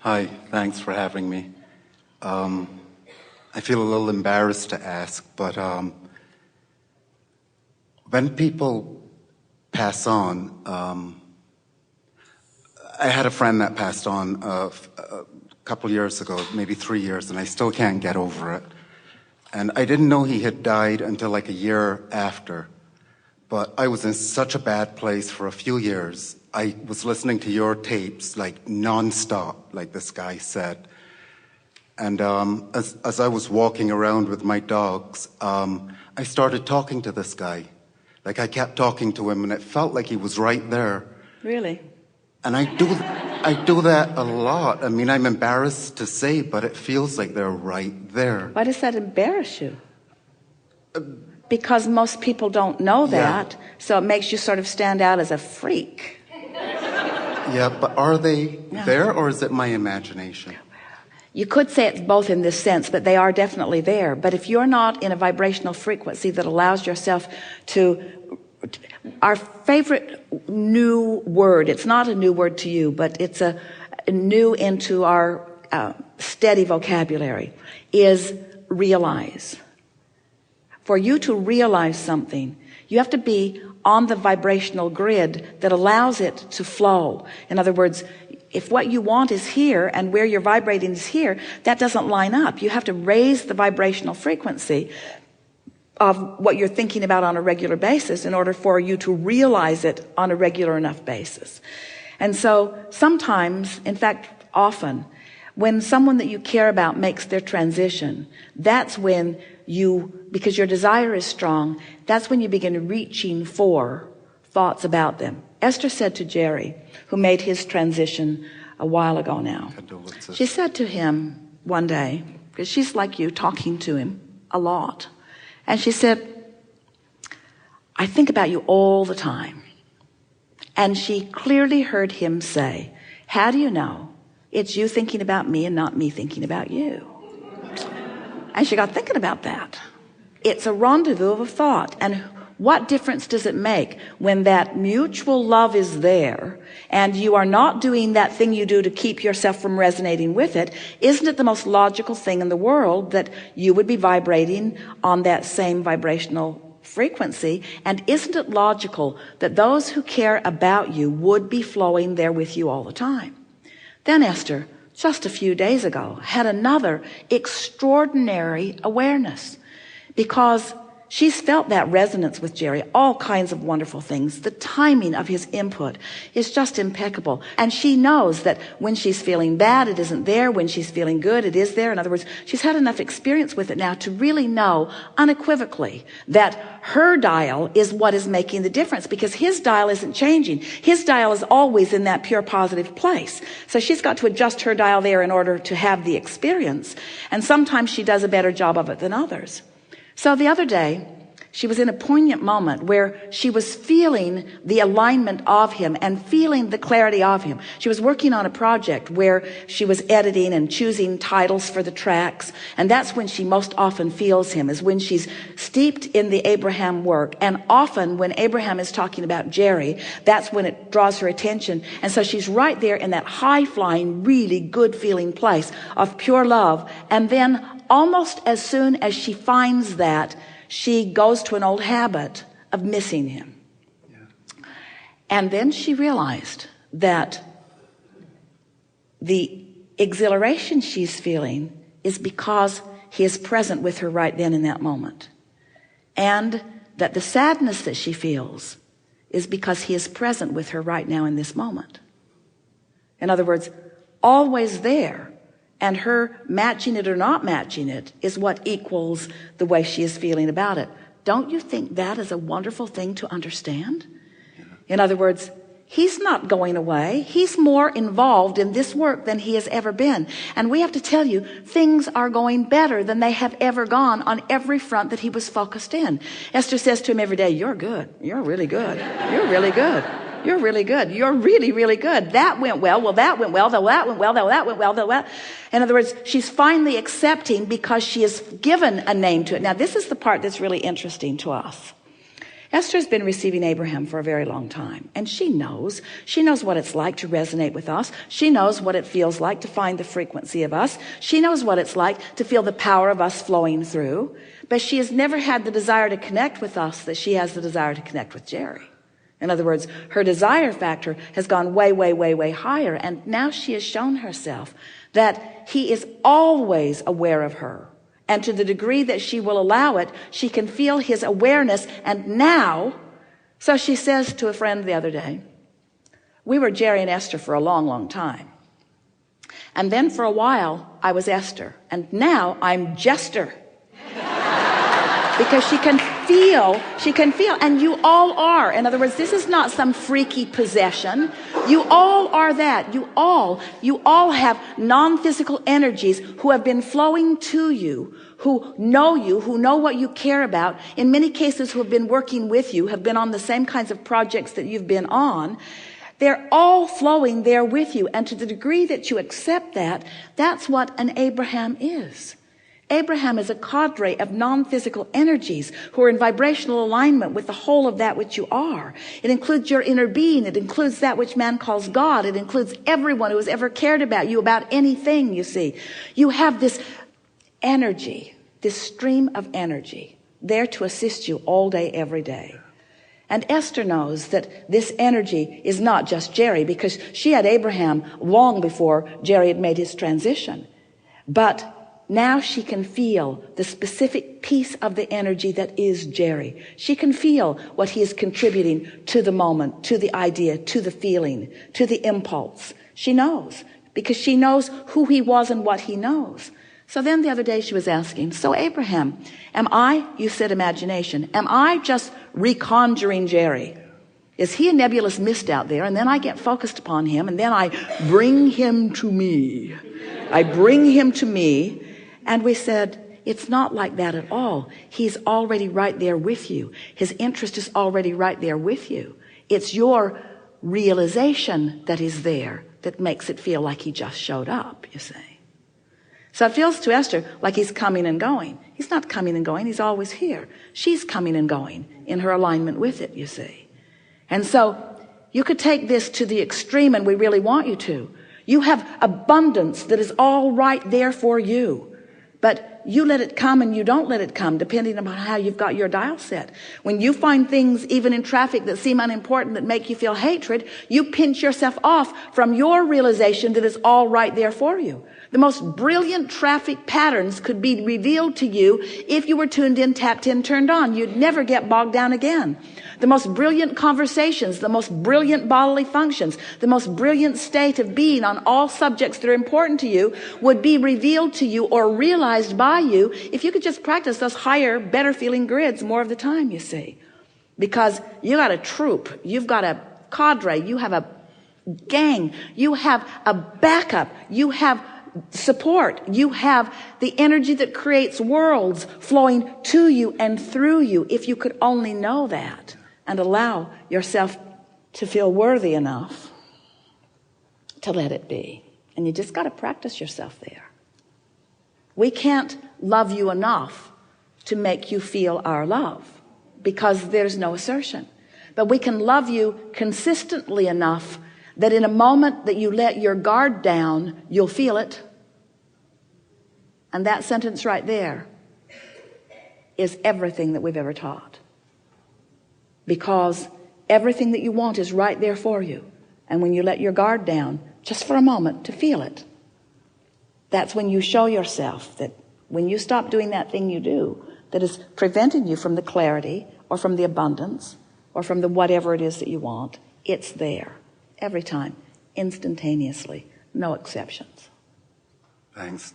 Hi, thanks for having me. I feel a little embarrassed to ask, but when people pass on, I had a friend that passed on a couple years ago, maybe 3 years, and I still can't get over it. And I didn't know he had died until like a year after. But I was in such a bad place for a few years. I was listening to your tapes like nonstop, like this guy said. And as I was walking around with my dogs, I started talking to this guy. Like I kept talking to him, and it felt like he was right there. Really? And I do that a lot. I mean, I'm embarrassed to say, but it feels like they're right there. Why does that embarrass you? Because most people don't know that, so it makes you sort of stand out as a freak. Yeah, but are they there, or is it my imagination? You could say it's both in this sense, but they are definitely there. But if you're not in a vibrational frequency that allows yourself to... Our favorite new word, it's not a new word to you, but it's a new into our steady vocabulary, is realize. For you to realize something, you have to be on the vibrational grid that allows it to flow. In other words, if what you want is here and where you're vibrating is here, that doesn't line up. You have to raise the vibrational frequency of what you're thinking about on a regular basis in order for you to realize it on a regular enough basis. And so sometimes, in fact, often, when someone that you care about makes their transition, that's when you, because your desire is strong, that's when you begin reaching for thoughts about them. Esther said to Jerry, who made his transition a while ago now, she said to him one day, because she's like you, talking to him a lot, and she said, I think about you all the time. And she clearly heard him say, how do you know it's you thinking about me and not me thinking about you? And she got thinking about that. It's a rendezvous of a thought. And what difference does it make when that mutual love is there and you are not doing that thing you do to keep yourself from resonating with it? Isn't it the most logical thing in the world that you would be vibrating on that same vibrational frequency? And isn't it logical that those who care about you would be flowing there with you all the time? Then Esther, just a few days ago, had another extraordinary awareness, because she's felt that resonance with Jerry, all kinds of wonderful things. The timing of his input is just impeccable. And she knows that when she's feeling bad, it isn't there. When she's feeling good, it is there. In other words, she's had enough experience with it now to really know unequivocally that her dial is what is making the difference, because his dial isn't changing. His dial is always in that pure positive place. So she's got to adjust her dial there in order to have the experience. And sometimes she does a better job of it than others. So the other day, she was in a poignant moment where she was feeling the alignment of him and feeling the clarity of him. She was working on a project where she was editing and choosing titles for the tracks. And that's when she most often feels him, is when she's steeped in the Abraham work. And often when Abraham is talking about Jerry, that's when it draws her attention. And so she's right there in that high-flying, really good-feeling place of pure love. And then almost as soon as she finds that, she goes to an old habit of missing him. Yeah. And then she realized that the exhilaration she's feeling is because he is present with her right then in that moment. And that the sadness that she feels is because he is present with her right now in this moment. In other words, always there. And her matching it or not matching it is what equals the way she is feeling about it. Don't you think that is a wonderful thing to understand? In other words, he's not going away. He's more involved in this work than he has ever been. And we have to tell you, things are going better than they have ever gone on every front that he was focused in. Esther says to him every day, you're good. You're really good. You're really good. You're really good. You're really, really good. That went well. Well, that went well. That went well. That went well. That went well. In other words, she's finally accepting because she has given a name to it. Now, this is the part that's really interesting to us. Esther's been receiving Abraham for a very long time, and she knows what it's like to resonate with us. She knows what it feels like to find the frequency of us. She knows what it's like to feel the power of us flowing through, but she has never had the desire to connect with us that she has the desire to connect with Jerry. In other words, her desire factor has gone way, way, way, way higher, and now she has shown herself that he is always aware of her. And to the degree that she will allow it, she can feel his awareness. And now, so she says to a friend the other day, we were Jerry and Esther for a long, long time. And then for a while, I was Esther. And now I'm Jester. Because she can feel, and you all are. In other words, this is not some freaky possession. You all are that. You all have non-physical energies who have been flowing to you, who know what you care about, in many cases who have been working with you, have been on the same kinds of projects that you've been on. They're all flowing there with you. And to the degree that you accept that, that's what an Abraham is. Abraham is a cadre of non-physical energies who are in vibrational alignment with the whole of that which you are. It includes your inner being. It includes that which man calls God. It includes everyone who has ever cared about you, about anything, you see. You have this energy, this stream of energy there to assist you all day, every day. And Esther knows that this energy is not just Jerry, because she had Abraham long before Jerry had made his transition. But now she can feel the specific piece of the energy that is Jerry. She can feel what he is contributing to the moment, to the idea, to the feeling, to the impulse. She knows, because she knows who he was and what he knows. So then the other day she was asking, so Abraham, you said imagination, am I just reconjuring Jerry? Is he a nebulous mist out there? And then I get focused upon him, and then I bring him to me. And we said, it's not like that at all. He's already right there with you. His interest is already right there with you. It's your realization that is there that makes it feel like he just showed up, you see. So it feels to Esther like he's coming and going. He's not coming and going. He's always here. She's coming and going in her alignment with it, you see. And so you could take this to the extreme, and we really want you to. You have abundance that is all right there for you. But you let it come and you don't let it come, depending upon how you've got your dial set. When you find things, even in traffic, that seem unimportant, that make you feel hatred, you pinch yourself off from your realization that it's all right there for you. The most brilliant traffic patterns could be revealed to you if you were tuned in, tapped in, turned on. You'd never get bogged down again. The most brilliant conversations, the most brilliant bodily functions, the most brilliant state of being on all subjects that are important to you would be revealed to you or realized by you if you could just practice those higher, better feeling grids more of the time, you see. Because you got a troop, you've got a cadre, you have a gang, you have a backup, you have support, you have the energy that creates worlds flowing to you and through you. If you could only know that and allow yourself to feel worthy enough to let it be. And you just got to practice yourself there. We can't love you enough to make you feel our love, because there's no assertion. But we can love you consistently enough that in a moment that you let your guard down, you'll feel it. And that sentence right there is everything that we've ever taught. Because everything that you want is right there for you. And when you let your guard down, just for a moment, to feel it, that's when you show yourself that when you stop doing that thing you do that is preventing you from the clarity or from the abundance or from the whatever it is that you want, it's there every time, instantaneously, no exceptions. Thanks.